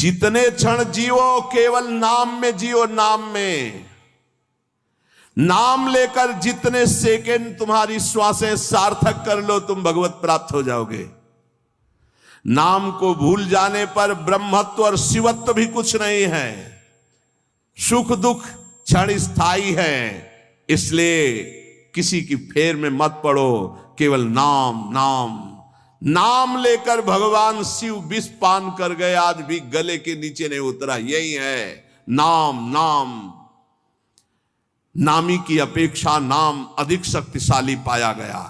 जितने क्षण जियो केवल नाम में जियो, नाम में। नाम लेकर जितने सेकंड तुम्हारी श्वासें सार्थक कर लो, तुम भगवत प्राप्त हो जाओगे। नाम को भूल जाने पर ब्रह्मत्व और शिवत्व भी कुछ नहीं है। सुख दुख क्षण स्थायी है, इसलिए किसी की फेर में मत पड़ो। केवल नाम नाम नाम लेकर भगवान शिव विष पान कर गए, आज भी गले के नीचे नहीं उतरा। यही है नाम नाम। नामी की अपेक्षा नाम अधिक शक्तिशाली पाया गया।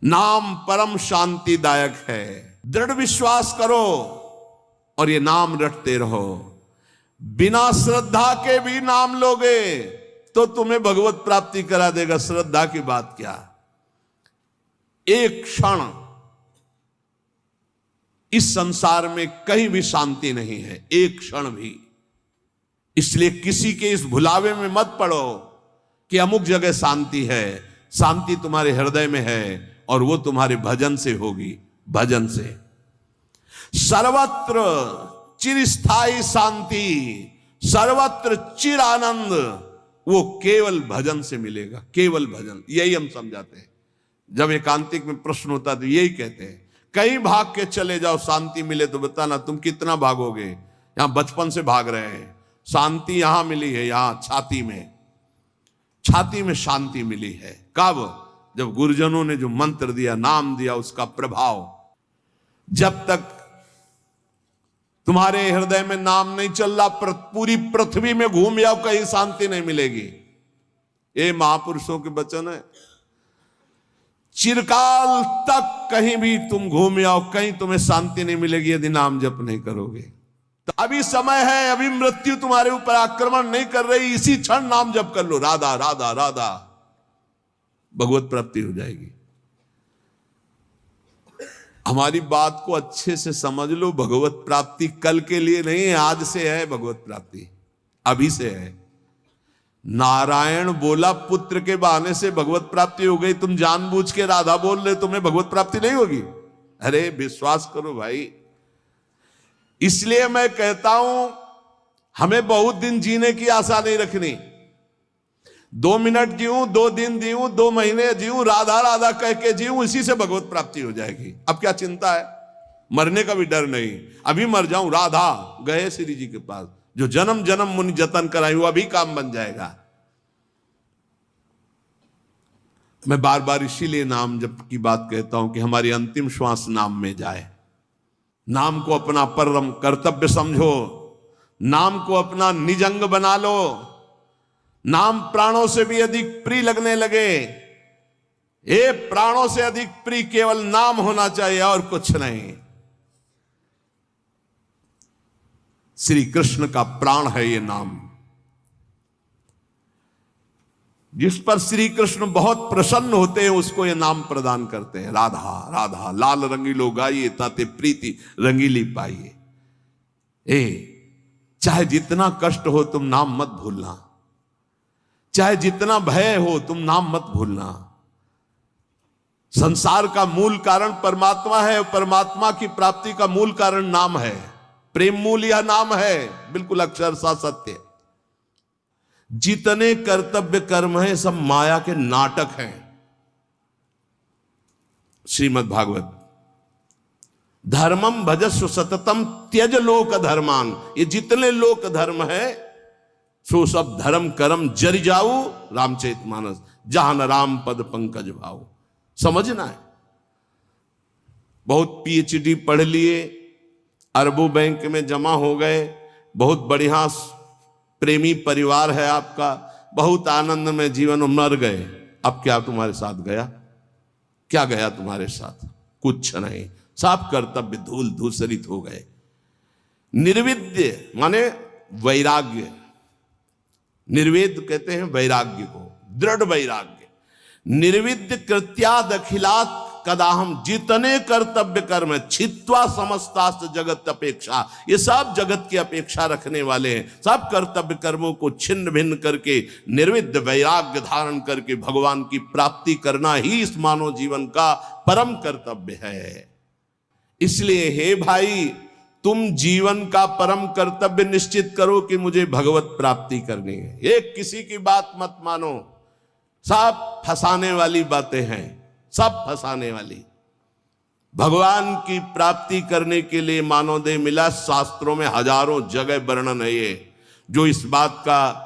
नाम परम शांतिदायक है। दृढ़ विश्वास करो और ये नाम रटते रहो। बिना श्रद्धा के भी नाम लोगे तो तुम्हें भगवत प्राप्ति करा देगा। श्रद्धा की बात क्या, एक क्षण इस संसार में कहीं भी शांति नहीं है, एक क्षण भी। इसलिए किसी के इस भुलावे में मत पड़ो कि अमुक जगह शांति है। शांति तुम्हारे हृदय में है और वो तुम्हारे भजन से होगी। भजन से सर्वत्र चिरस्थायी शांति, सर्वत्र चिर आनंद, वो केवल भजन से मिलेगा। केवल भजन, यही हम समझाते हैं। जब एकांतिक में प्रश्न होता है तो यही कहते हैं, कहीं भाग के चले जाओ शांति मिले तो बताना तुम कितना भागोगे। यहां बचपन से भाग रहे हैं, शांति यहां मिली है, यहां छाती में शांति मिली है। कब? जब गुरुजनों ने जो मंत्र दिया, नाम दिया, उसका प्रभाव। जब तक तुम्हारे हृदय में नाम नहीं चल रहा, पूरी पृथ्वी में घूम जाओ, कहीं शांति नहीं मिलेगी। ये महापुरुषों के वचन है। चिरकाल तक कहीं भी तुम घूम आओ, कहीं तुम्हें शांति नहीं मिलेगी यदि नाम जप नहीं करोगे। तो अभी समय है, अभी मृत्यु तुम्हारे ऊपर आक्रमण नहीं कर रही। इसी क्षण नाम जप कर लो, राधा राधा राधा, भगवत प्राप्ति हो जाएगी। हमारी बात को अच्छे से समझ लो। भगवत प्राप्ति कल के लिए नहीं है, आज से है। भगवत प्राप्ति अभी से है। नारायण बोला पुत्र के बहाने से भगवत प्राप्ति हो गई, तुम जानबूझ के राधा बोल रहे, तुम्हें भगवत प्राप्ति नहीं होगी। अरे विश्वास करो भाई। इसलिए मैं कहता हूं, हमें बहुत दिन जीने की आशा नहीं रखनी। 2 मिनट जीऊं, 2 दिन जीऊं, 2 महीने जीऊं, राधा राधा कह के जीऊं, इसी से भगवत प्राप्ति हो जाएगी। अब क्या चिंता है? मरने का भी डर नहीं। अभी मर जाऊं, राधा गए श्री जी के पास, जो जन्म जन्म मुनि जतन कराई, वो अभी काम बन जाएगा। मैं बार बार इसीलिए नाम जप की बात कहता हूं कि हमारी अंतिम श्वास नाम में जाए। नाम को अपना परम कर्तव्य समझो, नाम को अपना निज अंग बना लो। नाम प्राणों से भी अधिक प्रिय लगने लगे। ये प्राणों से अधिक प्रिय केवल नाम होना चाहिए और कुछ नहीं। श्री कृष्ण का प्राण है ये नाम, जिस पर श्री कृष्ण बहुत प्रसन्न होते हैं, उसको ये नाम प्रदान करते हैं। राधा राधा लाल रंगीलो गाइए, ताते प्रीति रंगीली पाइए। चाहे जितना कष्ट हो तुम नाम मत भूलना, चाहे जितना भय हो तुम नाम मत भूलना। संसार का मूल कारण परमात्मा है, परमात्मा की प्राप्ति का मूल कारण नाम है। प्रेम मूल यह नाम है, बिल्कुल अक्षरशः सत्य। जितने कर्तव्य कर्म है सब माया के नाटक हैं। श्रीमद् भागवत, धर्मम भजस्व सततम त्यज लोक धर्मान, ये जितने लोक धर्म है सो सब धर्म कर्म जरि जाऊ, रामचरितमानस, जहां न राम पद पंकज भाऊ। समझना है। बहुत PhD पढ़ लिए, अरबों बैंक में जमा हो गए, बहुत बढ़िया प्रेमी परिवार है आपका, बहुत आनंद में जीवन में मर गए। अब क्या तुम्हारे साथ गया? क्या गया तुम्हारे साथ? कुछ नहीं। सब कर्तव्य धूल धूसरित हो गए। निर्विद्य माने वैराग्य, निर्वेद कहते हैं वैराग्य को, दृढ़ वैराग्य। निर्विद्य कृत्याद अखिलात कदाहम, जितने कर्तव्य कर्म छित्वा समस्तास्त जगत अपेक्षा, ये सब जगत की अपेक्षा रखने वाले हैं। सब कर्तव्य कर्मों को छिन्न भिन्न करके निर्विद्य वैराग्य धारण करके भगवान की प्राप्ति करना ही इस मानव जीवन का परम कर्तव्य है। इसलिए हे भाई, तुम जीवन का परम कर्तव्य निश्चित करो कि मुझे भगवत प्राप्ति करनी है। एक किसी की बात मत मानो, सब फंसाने वाली बातें हैं, सब फंसाने वाली। भगवान की प्राप्ति करने के लिए मानवदेह मिला, शास्त्रों में हजारों जगह वर्णन है ये। जो इस बात का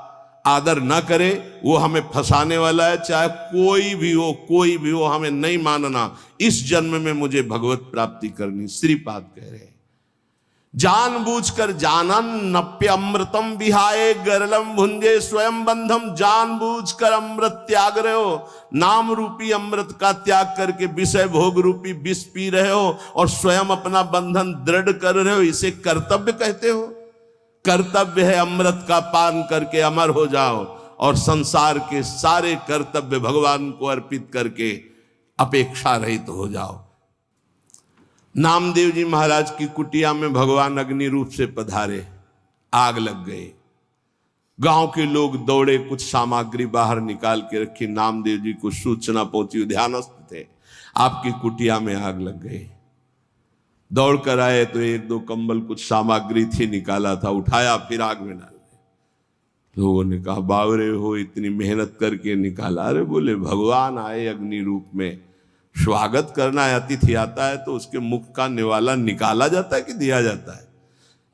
आदर न करे वो हमें फंसाने वाला है, चाहे कोई भी हो, कोई भी हो, हमें नहीं मानना। इस जन्म में मुझे भगवत प्राप्ति करनी। श्रीपाद कह रहे हैं, जानबूझकर जानन नप्य अमृतम विहाय गरलम भुंजे स्वयं बंधम। जानबूझकर अमृत त्याग रहे हो, नाम रूपी अमृत का त्याग करके विषय भोग रूपी विष पी रहे हो और स्वयं अपना बंधन दृढ़ कर रहे हो। इसे कर्तव्य कहते हो? कर्तव्य है अमृत का पान करके अमर हो जाओ और संसार के सारे कर्तव्य भगवान को अर्पित करके अपेक्षा रहित हो जाओ। नामदेव जी महाराज की कुटिया में भगवान अग्नि रूप से पधारे, आग लग गई। गांव के लोग दौड़े, कुछ सामग्री बाहर निकाल के रखी। नामदेव जी को सूचना पहुंची, ध्यानस्थ थे, आपकी कुटिया में आग लग गई। दौड़ कर आए तो एक दो कंबल कुछ सामग्री थी, निकाला था, उठाया, फिर आग में डाल दिया। लोगों ने कहा, बावरे हो, इतनी मेहनत करके निकाला? अरे बोले, भगवान आए अग्नि रूप में, स्वागत करना है, अतिथि आता है तो उसके मुख का निवाला निकाला जाता है कि दिया जाता है?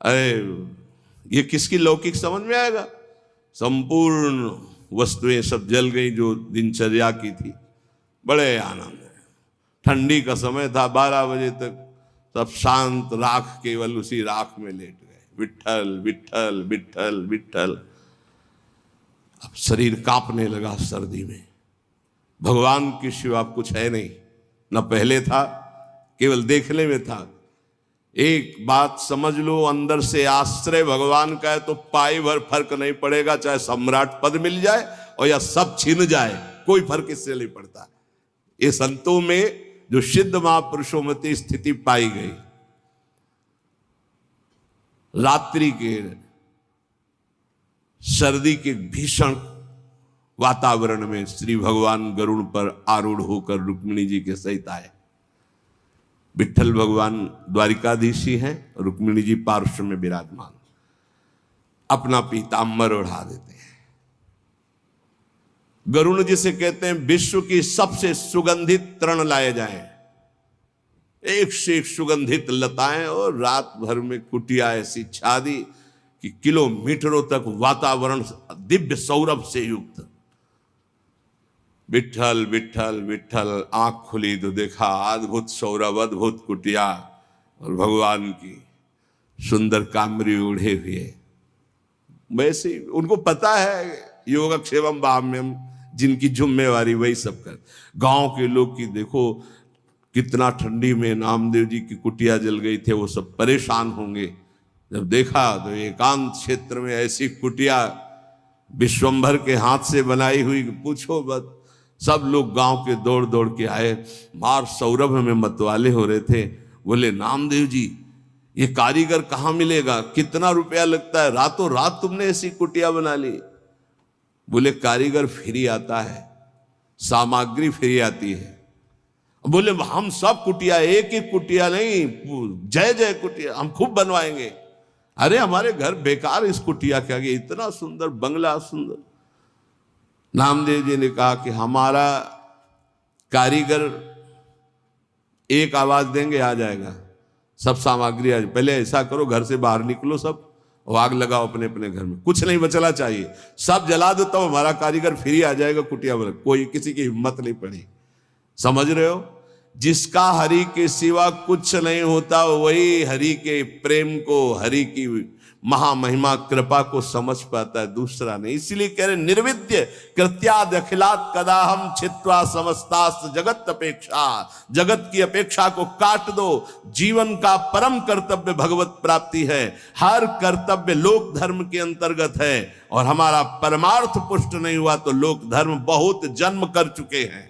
अरे ये किसकी लौकिक समझ में आएगा? संपूर्ण वस्तुएं सब जल गई जो दिनचर्या की थी। बड़े आनंद है। ठंडी का समय था, 12 बजे तक सब शांत, राख केवल उसी राख में लेट गए। विट्ठल विट्ठल विट्ठल विट्ठल। अब शरीर कांपने लगा सर्दी में। भगवान के सिवा कुछ है नहीं, न पहले था, केवल देखने में था। एक बात समझ लो, अंदर से आश्रय भगवान का है तो पाई भर फर्क नहीं पड़ेगा, चाहे सम्राट पद मिल जाए और या सब छिन जाए, कोई फर्क इससे नहीं पड़ता। ये संतों में जो सिद्ध महापुरुषों में स्थिति पाई गई। रात्रि के सर्दी के भीषण वातावरण में श्री भगवान गरुड़ पर आरूढ़ होकर रुक्मिणी जी के सहित आए। विट्ठल भगवान द्वारिकाधीश ही हैं, रुक्मिणी जी पार्श्व में विराजमान, अपना पीताम्बर ओढ़ा देते हैं। गरुड़ जिसे कहते हैं विश्व की सबसे सुगंधित तृण लाए जाएं, एक से एक सुगंधित लताएं, और रात भर में कुटिया ऐसी छा दी कि किलोमीटरों तक वातावरण दिव्य सौरभ से युक्त। विट्ठल विट्ठल विट्ठल, आंख खुली तो देखा अद्भुत सौरभ, अद्भुत कुटिया और भगवान की सुंदर कामरी ओढ़े हुए। वैसे उनको पता है योगक्षेमम बाह्यम, जिनकी जिम्मेवारी वही सब कर। गांव के लोग की देखो कितना ठंडी में नामदेव जी की कुटिया जल गई थे, वो सब परेशान होंगे। जब देखा तो एकांत क्षेत्र में ऐसी कुटिया विश्वंभर के हाथ से बनाई हुई, पूछो मत। सब लोग गांव के दौड़ दौड़ के आए, मार सौरभ में मतवाले हो रहे थे। बोले, नामदेव जी ये कारीगर कहाँ मिलेगा, कितना रुपया लगता है, रातों रात तुमने ऐसी कुटिया बना ली? बोले, कारीगर फ्री आता है, सामग्री फ्री आती है। बोले, हम सब कुटिया, एक एक कुटिया नहीं, जय जय कुटिया हम खूब बनवाएंगे। अरे हमारे घर बेकार इस कुटिया के आगे, इतना सुंदर बंगला सुंदर। नामदेव जी ने कहा कि हमारा कारीगर एक आवाज देंगे आ जाएगा, सब सामग्री आ जाए। पहले ऐसा करो, घर से बाहर निकलो सब और आग लगाओ अपने अपने घर में, कुछ नहीं बचना चाहिए, सब जला दो, तो हमारा कारीगर फ्री आ जाएगा कुटिया बना। कोई किसी की हिम्मत नहीं पड़ी। समझ रहे हो? जिसका हरि के सिवा कुछ नहीं होता, वही हरि के प्रेम को, हरि की महामहिमा कृपा को समझ पाता है, दूसरा नहीं। इसीलिए कह रहे, निर्विद्य कृत्याद अखिलात कदा हम छित्वा समस्तास्त जगत अपेक्षा। जगत की अपेक्षा को काट दो। जीवन का परम कर्तव्य भगवत प्राप्ति है। हर कर्तव्य लोक धर्म के अंतर्गत है, और हमारा परमार्थ पुष्ट नहीं हुआ तो लोक धर्म बहुत जन्म कर चुके हैं।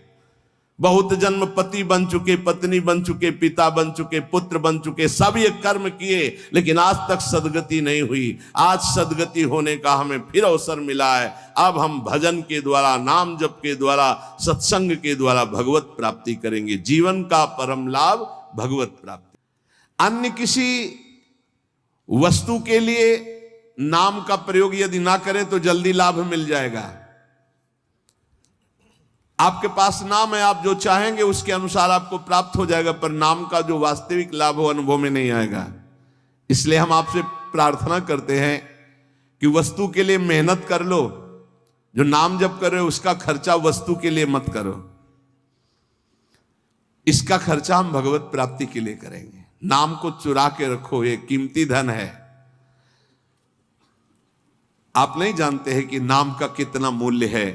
बहुत जन्म पति बन चुके, पत्नी बन चुके, पिता बन चुके, पुत्र बन चुके, सब ये कर्म किए, लेकिन आज तक सदगति नहीं हुई। आज सदगति होने का हमें फिर अवसर मिला है। अब हम भजन के द्वारा, नाम जप के द्वारा, सत्संग के द्वारा भगवत प्राप्ति करेंगे। जीवन का परम लाभ भगवत प्राप्ति। अन्य किसी वस्तु के लिए नाम का प्रयोग यदि ना करें तो जल्दी लाभ मिल जाएगा। आपके पास नाम है, आप जो चाहेंगे उसके अनुसार आपको प्राप्त हो जाएगा, पर नाम का जो वास्तविक लाभ हो अनुभव में नहीं आएगा। इसलिए हम आपसे प्रार्थना करते हैं कि वस्तु के लिए मेहनत कर लो, जो नाम जप कर रहे हो उसका खर्चा वस्तु के लिए मत करो, इसका खर्चा हम भगवत प्राप्ति के लिए करेंगे। नाम को चुरा के रखो, ये कीमती धन है। आप नहीं जानते हैं कि नाम का कितना मूल्य है।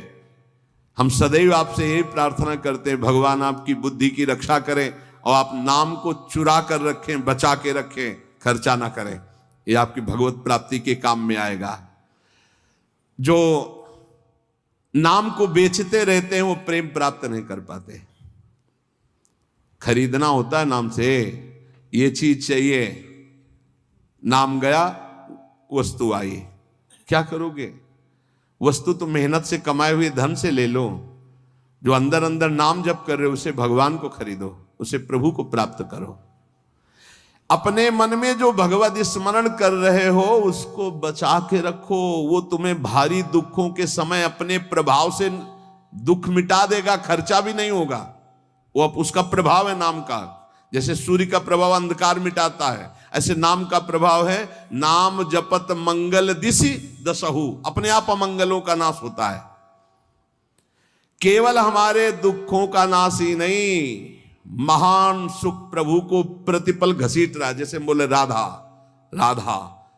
हम सदैव आपसे यही प्रार्थना करते हैं, भगवान आपकी बुद्धि की रक्षा करें और आप नाम को चुरा कर रखें, बचा के रखें, खर्चा ना करें। ये आपकी भगवत प्राप्ति के काम में आएगा। जो नाम को बेचते रहते हैं वो प्रेम प्राप्त नहीं कर पाते। खरीदना होता है नाम से, ये चीज चाहिए, नाम गया वस्तु आई, क्या करोगे? वस्तु तो मेहनत से कमाए हुए धन से ले लो। जो अंदर अंदर नाम जप कर रहे हो उसे भगवान को खरीदो, उसे प्रभु को प्राप्त करो। अपने मन में जो भगवत स्मरण कर रहे हो उसको बचा के रखो, वो तुम्हें भारी दुखों के समय अपने प्रभाव से दुख मिटा देगा, खर्चा भी नहीं होगा। वो अब उसका प्रभाव है नाम का। जैसे सूर्य का प्रभाव अंधकार मिटाता है, ऐसे नाम का प्रभाव है। नाम जपत मंगल दिशि दसहु, अपने आप अमंगलों का नाश होता है। केवल हमारे दुखों का नाश ही नहीं, महान सुख प्रभु को प्रतिपल घसीट रहा है। जैसे बोले राधा राधा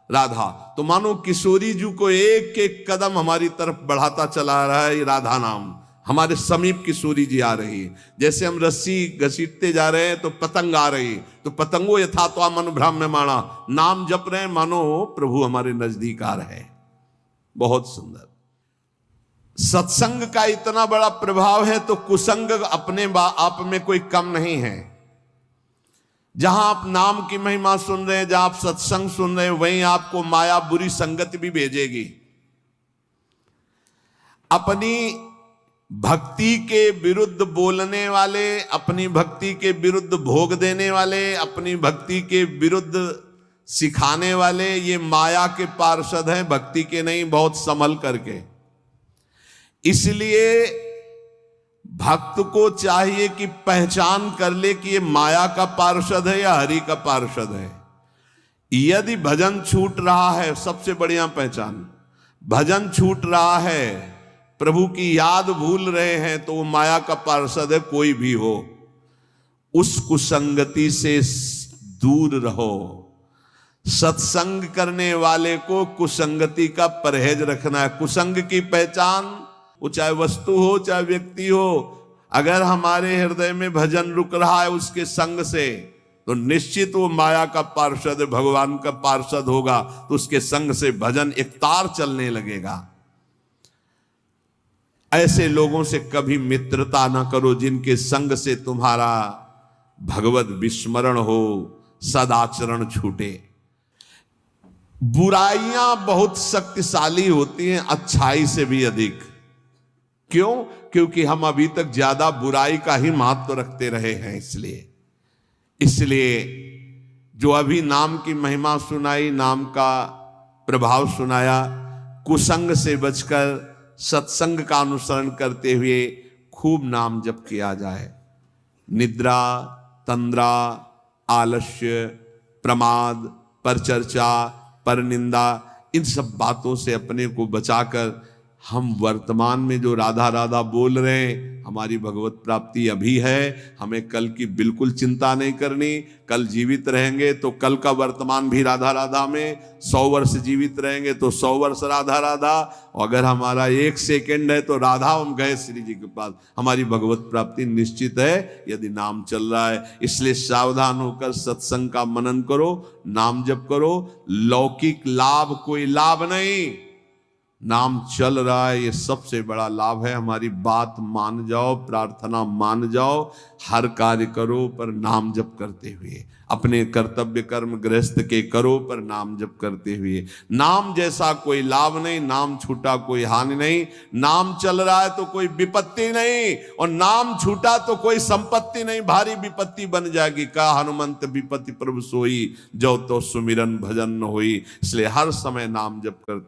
राधा, तो मानो किशोरी जी को एक एक कदम हमारी तरफ बढ़ाता चला रहा है। ये राधा नाम हमारे समीप किशोरी जी आ रही है। जैसे हम रस्सी घसीटते जा रहे हैं तो पतंग आ रही, तो पतंगो यथा तो मन भ्राम्यमाणा, नाम जप रहे हैं मानो प्रभु हमारे नजदीक आ रहे हैं। बहुत सुंदर। सत्संग का इतना बड़ा प्रभाव है तो कुसंग अपने आप में कोई कम नहीं है। जहां आप नाम की महिमा सुन रहे हैं, जहां आप सत्संग सुन रहे हैं, वहीं आपको माया बुरी संगति भी भेजेगी। अपनी भक्ति के विरुद्ध बोलने वाले, अपनी भक्ति के विरुद्ध भोग देने वाले, अपनी भक्ति के विरुद्ध सिखाने वाले, ये माया के पार्षद हैं, भक्ति के नहीं। बहुत संभल करके। इसलिए भक्त को चाहिए कि पहचान कर ले कि ये माया का पार्षद है या हरि का पार्षद है। यदि भजन छूट रहा है, सबसे बढ़िया पहचान, भजन छूट रहा है, प्रभु की याद भूल रहे हैं, तो वो माया का पार्षद है। कोई भी हो, उस कुसंगति से दूर रहो। सत्संग करने वाले को कुसंगति का परहेज रखना है। कुसंग की पहचान, वो चाहे वस्तु हो चाहे व्यक्ति हो, अगर हमारे हृदय में भजन रुक रहा है उसके संग से, तो निश्चित वो माया का पार्षद, भगवान का पार्षद होगा। तो उसके संग से भजन एक तार चलने लगेगा। ऐसे लोगों से कभी मित्रता ना करो जिनके संग से तुम्हारा भगवत विस्मरण हो, सदाचरण छूटे। बुराइयां बहुत शक्तिशाली होती हैं अच्छाई से भी अधिक। क्यों? क्योंकि हम अभी तक ज्यादा बुराई का ही महत्व रखते रहे हैं। इसलिए जो अभी नाम की महिमा सुनाई, नाम का प्रभाव सुनाया, कुसंग से बचकर सत्संग का अनुसरण करते हुए खूब नाम जप किया जाए। निद्रा, तंद्रा, आलस्य, प्रमाद, परचर्चा, परनिंदा, इन सब बातों से अपने को बचाकर हम वर्तमान में जो राधा राधा बोल रहे हैं, हमारी भगवत प्राप्ति अभी है। हमें कल की बिल्कुल चिंता नहीं करनी। कल जीवित रहेंगे तो कल का वर्तमान भी राधा राधा में, 100 वर्ष जीवित रहेंगे तो 100 वर्ष राधा राधा, और अगर हमारा 1 सेकंड है तो राधा हम गए श्री जी के पास। हमारी भगवत प्राप्ति निश्चित है यदि नाम चल रहा है। इसलिए सावधान होकर सत्संग का मनन करो, नाम जप करो। लौकिक लाभ कोई लाभ नहीं, नाम चल रहा है, ये सबसे बड़ा लाभ है। हमारी बात मान जाओ, प्रार्थना मान जाओ, हर कार्य करो पर नाम जप करते हुए, अपने कर्तव्य कर्म गृहस्थ के करो पर नाम जप करते हुए। नाम जैसा कोई लाभ नहीं, नाम छूटा कोई हानि नहीं। नाम चल रहा है तो कोई विपत्ति नहीं, और नाम छूटा तो कोई संपत्ति नहीं, भारी विपत्ति बन जाएगी। का हनुमंत विपत्ति प्रभु सोई, जो तो सुमिरन भजन न होई। इसलिए हर समय नाम जप करते